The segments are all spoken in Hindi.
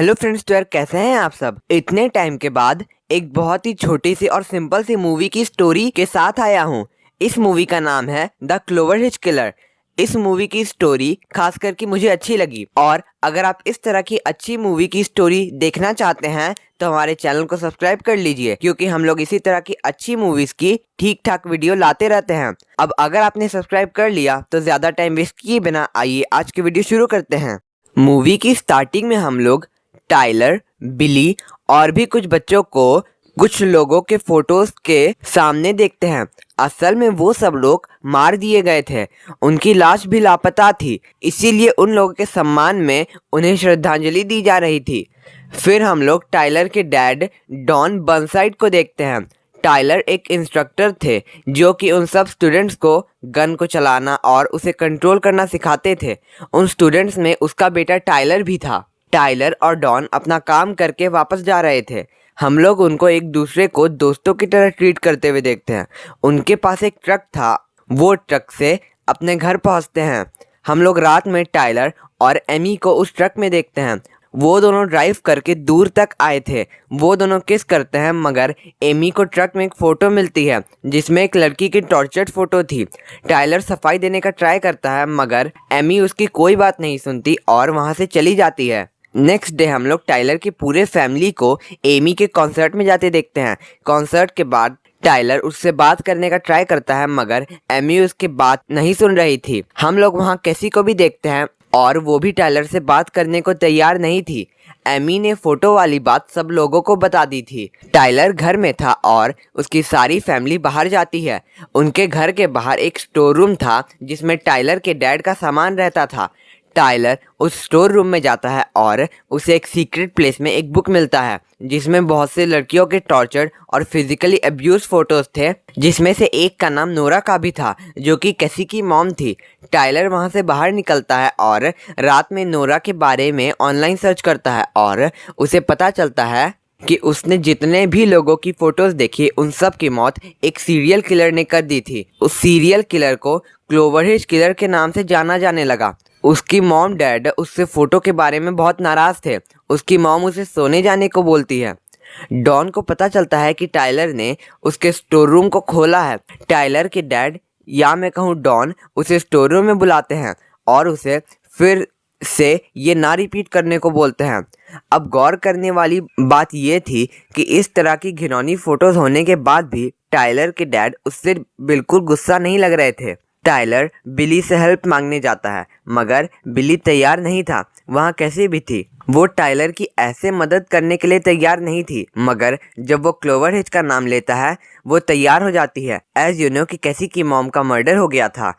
हेलो फ्रेंड्स, तो यार कैसे हैं आप सब। इतने टाइम के बाद एक बहुत ही छोटी सी और सिंपल सी मूवी की स्टोरी के साथ आया हूँ। इस मूवी का नाम है द क्लोवरहिच किलर। इस मूवी की स्टोरी खास करके मुझे अच्छी लगी, और अगर आप इस तरह की अच्छी मूवी की स्टोरी देखना चाहते हैं तो हमारे चैनल को सब्सक्राइब कर लीजिए, क्योंकि हम लोग इसी तरह की अच्छी मूवीज की ठीक ठाक वीडियो लाते रहते हैं। अब अगर आपने सब्सक्राइब कर लिया तो ज्यादा टाइम वेस्ट किए बिना आइए आज की वीडियो शुरू करते हैं। मूवी की स्टार्टिंग में हम लोग टाइलर, बिली और भी कुछ बच्चों को कुछ लोगों के फोटोज के सामने देखते हैं। असल में वो सब लोग मार दिए गए थे, उनकी लाश भी लापता थी, इसीलिए उन लोगों के सम्मान में उन्हें श्रद्धांजलि दी जा रही थी। फिर हम लोग टाइलर के डैड डॉन बर्नसाइड को देखते हैं। टाइलर एक इंस्ट्रक्टर थे जो कि उन सब स्टूडेंट्स को गन को चलाना और उसे कंट्रोल करना सिखाते थे। उन स्टूडेंट्स में उसका बेटा टाइलर भी था। टाइलर और डॉन अपना काम करके वापस जा रहे थे। हम लोग उनको एक दूसरे को दोस्तों की तरह ट्रीट करते हुए देखते हैं। उनके पास एक ट्रक था, वो ट्रक से अपने घर पहुंचते हैं। हम लोग रात में टाइलर और एमी को उस ट्रक में देखते हैं। वो दोनों ड्राइव करके दूर तक आए थे। वो दोनों किस करते हैं, मगर एमी को ट्रक में एक फ़ोटो मिलती है जिसमें एक लड़की की टॉर्चर्ड फोटो थी। टाइलर सफाई देने का ट्राई करता है, मगर एमी उसकी कोई बात नहीं सुनती और वहाँ से चली जाती है। नेक्स्ट डे हम लोग टाइलर की पूरे फैमिली को एमी के कॉन्सर्ट में जाते देखते हैं। कॉन्सर्ट के बाद टाइलर उससे बात करने का ट्राई करता है, मगर एमी उसकी बात नहीं सुन रही थी। हम लोग वहाँ कैसी को भी देखते हैं और वो भी टाइलर से बात करने को तैयार नहीं थी। एमी ने फोटो वाली बात सब लोगों को बता दी थी। टाइलर घर में था और उसकी सारी फैमिली बाहर जाती है। उनके घर के बाहर एक स्टोर रूम था जिसमें टाइलर के डैड का सामान रहता था। टाइलर उस स्टोर रूम में जाता है और उसे एक सीक्रेट प्लेस में एक बुक मिलता है जिसमें बहुत से लड़कियों के टॉर्चर और फिजिकली अब्यूज फोटोज थे, जिसमें से एक का नाम नोरा का भी था जो कि कैसी की मॉम थी। टाइलर वहां से बाहर निकलता है और रात में नोरा के बारे में ऑनलाइन सर्च करता है और उसे पता चलता है कि उसने जितने भी लोगों की फोटोज देखी उन सब की मौत एक सीरियल किलर ने कर दी थी। उस सीरियल किलर को क्लोवरहिच किलर के नाम से जाना जाने लगा। उसकी मॉम डैड उससे फोटो के बारे में बहुत नाराज थे। उसकी मॉम उसे सोने जाने को बोलती है। डॉन को पता चलता है कि टाइलर ने उसके स्टोर रूम को खोला है। टाइलर के डैड, या मैं कहूँ डॉन, उसे स्टोर रूम में बुलाते हैं और उसे फिर से ये ना रिपीट करने को बोलते हैं। अब गौर करने वाली बात ये थी कि इस तरह की घिनौनी फोटोज होने के बाद भी टाइलर के डैड उससे बिल्कुल गुस्सा नहीं लग रहे थे। टाइलर बिली से हेल्प मांगने जाता है, मगर बिली तैयार नहीं था। वहाँ कैसी भी थी, वो टाइलर की ऐसे मदद करने के लिए तैयार नहीं थी, मगर जब वो क्लोवरहिच का नाम लेता है वो तैयार हो जाती है। एज यू नो कि कैसी की मॉम का मर्डर हो गया था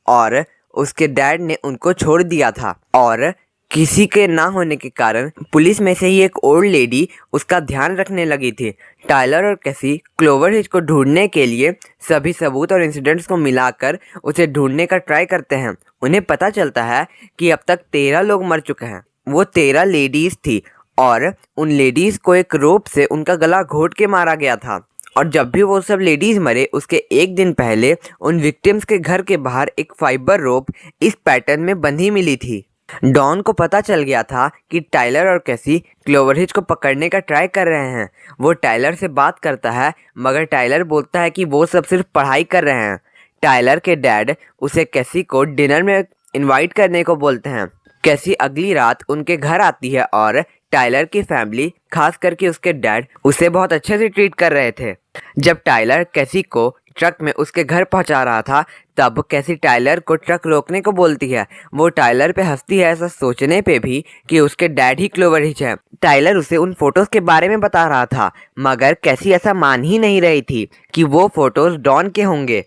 और उसके डैड ने उनको छोड़ दिया था, और किसी के ना होने के कारण पुलिस में से ही एक ओल्ड लेडी उसका ध्यान रखने लगी थी। टाइलर और कैसी क्लोवरहिच को ढूंढने के लिए सभी सबूत और इंसिडेंट्स को मिलाकर उसे ढूंढने का ट्राई करते हैं। उन्हें पता चलता है कि अब तक 13 लोग मर चुके हैं। वो 13 लेडीज थी और उन लेडीज को एक रोप से उनका गला घोट के मारा गया था। और जब भी वो सब लेडीज मरे उसके एक दिन पहले उन विक्टिम्स के घर के बाहर एक फाइबर रोप इस पैटर्न में बंधी मिली थी। डॉन को पता चल गया था कि टाइलर और कैसी क्लोवरहिच को पकड़ने का ट्राई कर रहे हैं। वो टाइलर से बात करता है, मगर टाइलर बोलता है कि वो सब सिर्फ पढ़ाई कर रहे हैं। टाइलर के डैड उसे कैसी को डिनर में इनवाइट करने को बोलते हैं। कैसी अगली रात उनके घर आती है और टाइलर की फैमिली, खास करके उसके डैड, उसे बहुत अच्छे से ट्रीट कर रहे थे। जब टाइलर कैसी को ट्रक में उसके घर पहुंचा रहा था तब कैसी टाइलर को ट्रक रोकने को बोलती है। वो टाइलर पे हंसती है, ऐसा सोचने पे भी कि उसके डैड ही क्लोवरहिच है। टाइलर उसे उन फोटोज के बारे में बता रहा था, मगर कैसी ऐसा मान ही नहीं रही थी कि वो फोटोज डॉन के होंगे।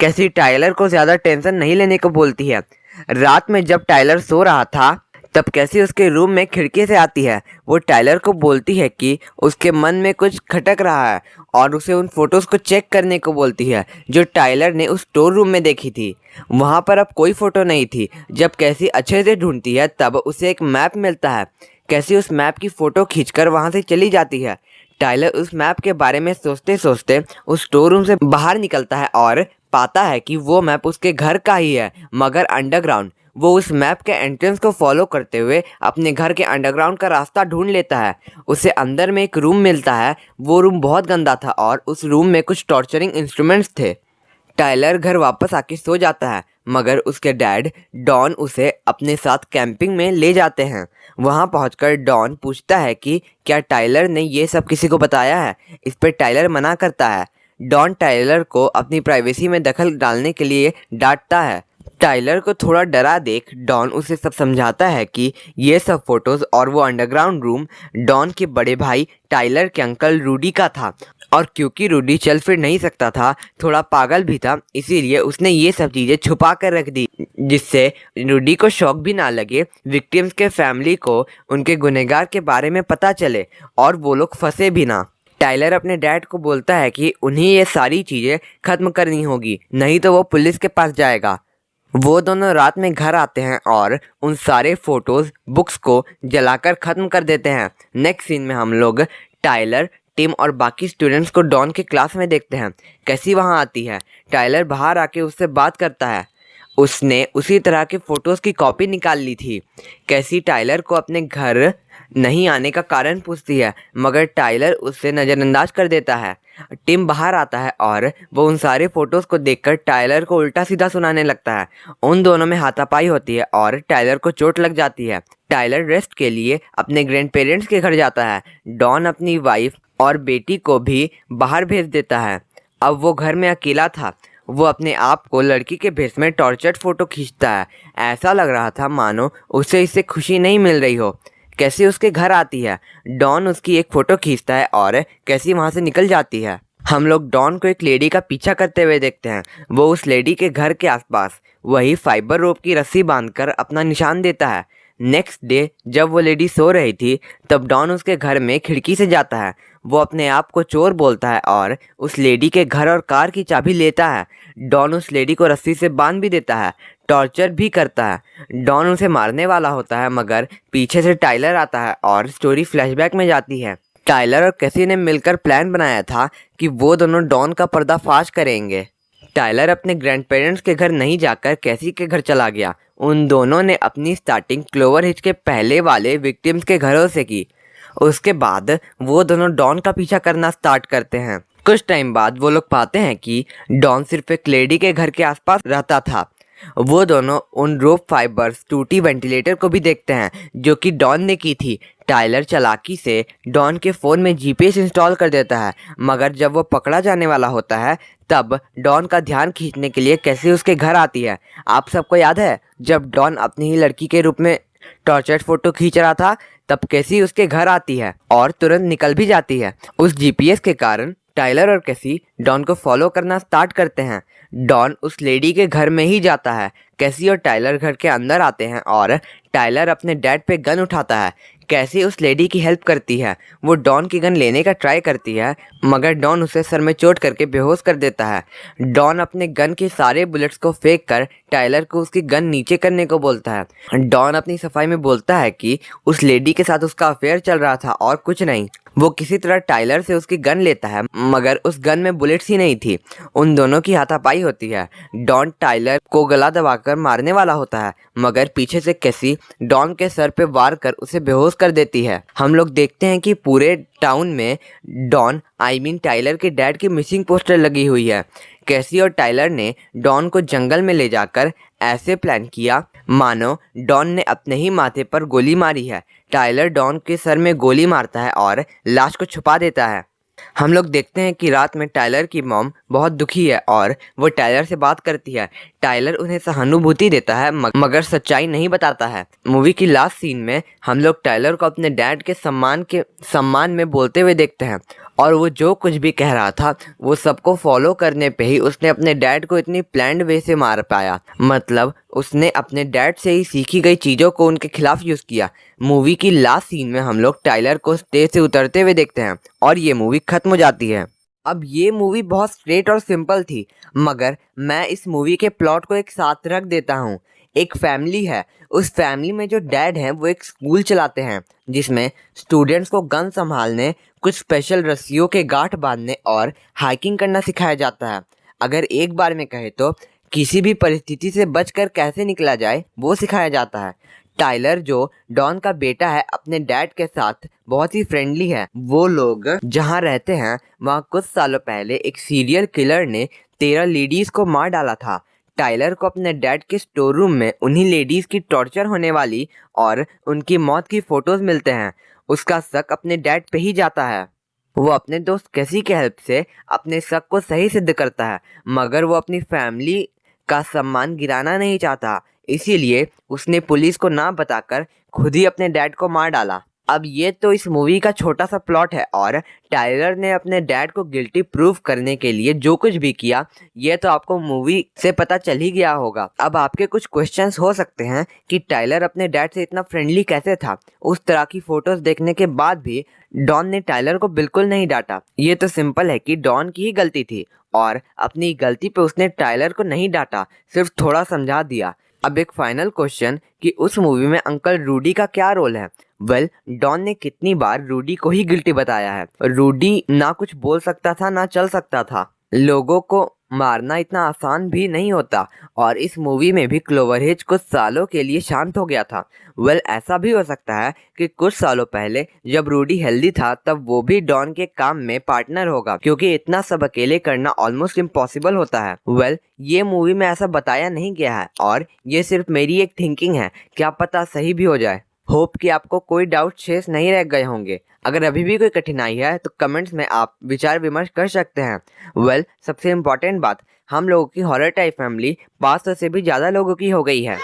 कैसी टाइलर को ज्यादा टेंशन नहीं लेने को बोलती है। रात में जब टाइलर सो रहा था तब कैसी उसके रूम में खिड़की से आती है। वो टाइलर को बोलती है कि उसके मन में कुछ खटक रहा है और उसे उन फोटोज को चेक करने को बोलती है जो टाइलर ने उस स्टोर रूम में देखी थी। वहाँ पर अब कोई फोटो नहीं थी। जब कैसी अच्छे से ढूंढती है तब उसे एक मैप मिलता है। कैसी उस मैप की फ़ोटो खींचकर वहाँ से चली जाती है। टाइलर उस मैप के बारे में सोचते सोचते उस स्टोर रूम से बाहर निकलता है और पाता है कि वो मैप उसके घर का ही है, मगर अंडरग्राउंड। वो उस मैप के एंट्रेंस को फॉलो करते हुए अपने घर के अंडरग्राउंड का रास्ता ढूंढ लेता है। उसे अंदर में एक रूम मिलता है। वो रूम बहुत गंदा था और उस रूम में कुछ टॉर्चरिंग इंस्ट्रूमेंट्स थे। टाइलर घर वापस आके सो जाता है, मगर उसके डैड डॉन उसे अपने साथ कैंपिंग में ले जाते हैं। वहां पहुंचकर डॉन पूछता है कि क्या टाइलर ने ये सब किसी को बताया है। इस पर टाइलर मना करता है। डॉन टाइलर को अपनी प्राइवेसी में दखल डालने के लिए डांटता है। टाइलर को थोड़ा डरा देख डॉन उसे सब समझाता है कि ये सब फोटोज और वो अंडरग्राउंड रूम डॉन के बड़े भाई टाइलर के अंकल रूडी का था, और क्योंकि रूडी चल फिर नहीं सकता था, थोड़ा पागल भी था, इसीलिए उसने ये सब चीज़ें छुपा कर रख दी, जिससे रूडी को शौक भी ना लगे, विक्टिम्स के फैमिली को उनके गुनहगार के बारे में पता चले और वो लोग फंसे भी ना। टाइलर अपने डैड को बोलता है कि उन्हें ये सारी चीज़ें ख़त्म करनी होगी, नहीं तो वो पुलिस के पास जाएगा। वो दोनों रात में घर आते हैं और उन सारे फोटोज बुक्स को जलाकर ख़त्म कर देते हैं। नेक्स्ट सीन में हम लोग टाइलर, टिम और बाकी स्टूडेंट्स को डॉन के क्लास में देखते हैं। कैसी वहाँ आती है। टाइलर बाहर आके उससे बात करता है। उसने उसी तरह के फ़ोटोज़ की कॉपी निकाल ली थी। कैसी टाइलर को अपने घर नहीं आने का कारण पूछती है, मगर टाइलर उससे नज़रअंदाज कर देता है। टिम बाहर आता है और वो उन सारे फ़ोटोज़ को देखकर टाइलर को उल्टा सीधा सुनाने लगता है। उन दोनों में हाथापाई होती है और टाइलर को चोट लग जाती है। टाइलर रेस्ट के लिए अपने ग्रैंड पेरेंट्स के घर जाता है। डॉन अपनी वाइफ और बेटी को भी बाहर भेज देता है। अब वो घर में अकेला था। वो अपने आप को लड़की के भेष में टॉर्चर्ड फोटो खींचता है। ऐसा लग रहा था मानो उसे इससे खुशी नहीं मिल रही हो। कैसी उसके घर आती है। डॉन उसकी एक फ़ोटो खींचता है और कैसी वहाँ से निकल जाती है। हम लोग डॉन को एक लेडी का पीछा करते हुए देखते हैं। वो उस लेडी के घर के आसपास वही फाइबर रोप की रस्सी बांधकर अपना निशान देता है। नेक्स्ट डे जब वो लेडी सो रही थी, तब डॉन उसके घर में खिड़की से जाता है। वो अपने आप को चोर बोलता है और उस लेडी के घर और कार की चाबी लेता है। डॉन उस लेडी को रस्सी से बांध भी देता है, टॉर्चर भी करता है। डॉन उसे मारने वाला होता है, मगर पीछे से टाइलर आता है और स्टोरी फ्लैशबैक में जाती है। टाइलर और कैसी ने मिलकर प्लान बनाया था कि वो दोनों डॉन का पर्दाफाश करेंगे। टाइलर अपने ग्रैंड पेरेंट्स के घर नहीं जाकर कैसी के घर चला गया। उन दोनों ने अपनी स्टार्टिंग क्लोवर हिच के पहले वाले विक्टिम्स के घरों से की। उसके बाद वो दोनों डॉन का पीछा करना स्टार्ट करते हैं। कुछ टाइम बाद वो लोग पाते हैं कि डॉन सिर्फ एक लेडी के घर के आसपास रहता था। वो दोनों उन रोप फाइबर्स टूटी वेंटिलेटर को भी देखते हैं जो कि डॉन ने की थी। टाइलर चालाकी से डॉन के फ़ोन में जीपीएस इंस्टॉल कर देता है, मगर जब वो पकड़ा जाने वाला होता है तब डॉन का ध्यान खींचने के लिए कैसी उसके घर आती है। आप सबको याद है जब डॉन अपनी ही लड़की के रूप में टॉर्चर्ड फोटो खींच रहा था, तब कैसी उसके घर आती है और तुरंत निकल भी जाती है। उस जीपीएस के कारण टाइलर और कैसी डॉन को फॉलो करना स्टार्ट करते हैं। डॉन उस लेडी के घर में ही जाता है। कैसी और टाइलर घर के अंदर आते हैं और टाइलर अपने डैड पे गन उठाता है। कैसी उस लेडी की हेल्प करती है। वो डॉन की गन लेने का ट्राई करती है, मगर डॉन उसे सर में चोट करके बेहोश कर देता है। डॉन अपने गन के सारे बुलेट्स को फेंक कर टाइलर को उसकी गन नीचे करने को बोलता है। डॉन अपनी सफाई में बोलता है कि उस लेडी के साथ उसका अफेयर चल रहा था और कुछ नहीं। वो किसी तरह टाइलर से उसकी गन लेता है, मगर उस गन में बुलेट्स ही नहीं थी। उन दोनों की हाथापाई होती है। डॉन टाइलर को गला दबाकर मारने वाला होता है, मगर पीछे से कैसी डॉन के सर पे वार कर उसे बेहोश कर देती है। हम लोग देखते हैं कि पूरे टाउन में डॉन टाइलर के डैड की मिसिंग पोस्टर लगी हुई है। कैसी और टाइलर ने डॉन को जंगल में ले जाकर ऐसे प्लान किया मानो डॉन ने अपने ही माथे पर गोली मारी है। टाइलर डॉन के सर में गोली मारता है और लाश को छुपा देता है। हम लोग देखते हैं कि रात में टाइलर की मॉम बहुत दुखी है और वो टाइलर से बात करती है। टाइलर उन्हें सहानुभूति देता है, मगर सच्चाई नहीं बताता है। मूवी की लास्ट सीन में हम लोग टाइलर को अपने डैड के सम्मान में बोलते हुए देखते हैं, और वो जो कुछ भी कह रहा था वो सबको फॉलो करने पे ही उसने अपने डैड को इतनी प्लान्ड वे से मार पाया। मतलब उसने अपने डैड से ही सीखी गई चीज़ों को उनके खिलाफ यूज़ किया। मूवी की लास्ट सीन में हम लोग टाइलर को स्टेज से उतरते हुए देखते हैं और ये मूवी खत्म हो जाती है। अब ये मूवी बहुत स्ट्रेट और सिंपल थी, मगर मैं इस मूवी के प्लॉट को एक साथ रख देता हूँ। एक फैमिली है, उस फैमिली में जो डैड हैं वो एक स्कूल चलाते हैं जिसमें स्टूडेंट्स को गन संभालने, कुछ स्पेशल रस्सियों के गांठ बांधने और हाइकिंग करना सिखाया जाता है। अगर एक बार में कहे तो किसी भी परिस्थिति से बचकर कैसे निकला जाए वो सिखाया जाता है। टाइलर जो डॉन का बेटा है अपने डैड के साथ बहुत ही फ्रेंडली है। वो लोग जहाँ रहते हैं वहाँ कुछ सालों पहले एक सीरियल किलर ने 13 लेडीज को मार डाला था। टाइलर को अपने डैड के स्टोर रूम में उन्हीं लेडीज की टॉर्चर होने वाली और उनकी मौत की फोटोज मिलते हैं। उसका शक अपने डैड पे ही जाता है। वो अपने दोस्त कैसी के हेल्प से अपने शक को सही सिद्ध करता है, मगर वो अपनी फैमिली का सम्मान गिराना नहीं चाहता, इसीलिए उसने पुलिस को ना बताकर खुद ही अपने डैड को मार डाला। अब ये तो इस मूवी का छोटा सा प्लॉट है और टाइलर ने अपने डैड को गिल्टी प्रूव करने के लिए जो कुछ भी किया ये तो आपको मूवी से पता चल ही गया होगा। अब आपके कुछ क्वेश्चंस हो सकते हैं कि टाइलर अपने डैड से इतना फ्रेंडली कैसे था। उस तरह की फोटोज देखने के बाद भी डॉन ने टाइलर को बिल्कुल नहीं डांटा। ये तो सिंपल है कि डॉन की ही गलती थी और अपनी गलती पे उसने टाइलर को नहीं डांटा, सिर्फ थोड़ा समझा दिया। अब एक फाइनल क्वेश्चन कि उस मूवी में अंकल रूडी का क्या रोल है। डॉन ने कितनी बार रूडी को ही गिल्टी बताया है। रूडी ना कुछ बोल सकता था ना चल सकता था। लोगों को मारना इतना आसान भी नहीं होता और इस मूवी में भी क्लोवर हिच कुछ सालों के लिए शांत हो गया था। ऐसा भी हो सकता है कि कुछ सालों पहले जब रूडी हेल्दी था तब वो भी डॉन के काम में पार्टनर होगा, क्योंकि इतना सब अकेले करना ऑलमोस्ट इम्पॉसिबल होता है। ये मूवी में ऐसा बताया नहीं गया है और ये सिर्फ मेरी एक थिंकिंग है, क्या पता सही भी हो जाए। होप कि आपको कोई डाउट शेष नहीं रह गए होंगे। अगर अभी भी कोई कठिनाई है तो कमेंट्स में आप विचार विमर्श कर सकते हैं। सबसे इम्पोर्टेंट बात, हम लोगों की हॉरर टाइप फैमिली 500 से भी ज़्यादा लोगों की हो गई है।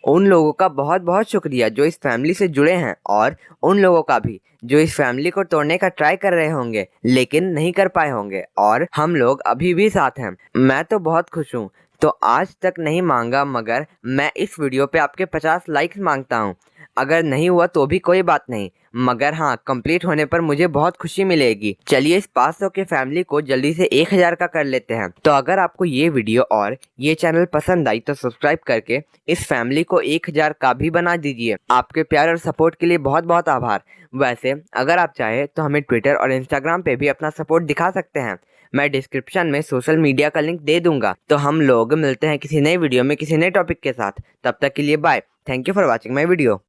उन लोगों का बहुत बहुत शुक्रिया जो इस फैमिली से जुड़े हैं और उन लोगों का भी जो इस फैमिली को तोड़ने का ट्राई कर रहे होंगे लेकिन नहीं कर पाए होंगे, और हम लोग अभी भी साथ हैं। मैं तो बहुत खुश हूँ। तो आज तक नहीं मांगा मगर मैं इस वीडियो पे आपके 50 लाइक्स मांगता हूँ। अगर नहीं हुआ तो भी कोई बात नहीं, मगर हाँ कंप्लीट होने पर मुझे बहुत खुशी मिलेगी। चलिए इस 500 के फैमिली को जल्दी से 1000 का कर लेते हैं। तो अगर आपको ये वीडियो और ये चैनल पसंद आई तो सब्सक्राइब करके इस फैमिली को 1000 का भी बना दीजिए। आपके प्यार और सपोर्ट के लिए बहुत बहुत आभार। वैसे अगर आप चाहे तो हमें ट्विटर और इंस्टाग्राम पे भी अपना सपोर्ट दिखा सकते हैं। मैं डिस्क्रिप्शन में सोशल मीडिया का लिंक दे दूंगा। तो हम लोग मिलते हैं किसी नए वीडियो में किसी नए टॉपिक के साथ। तब तक के लिए bye. Thank you for watching my video.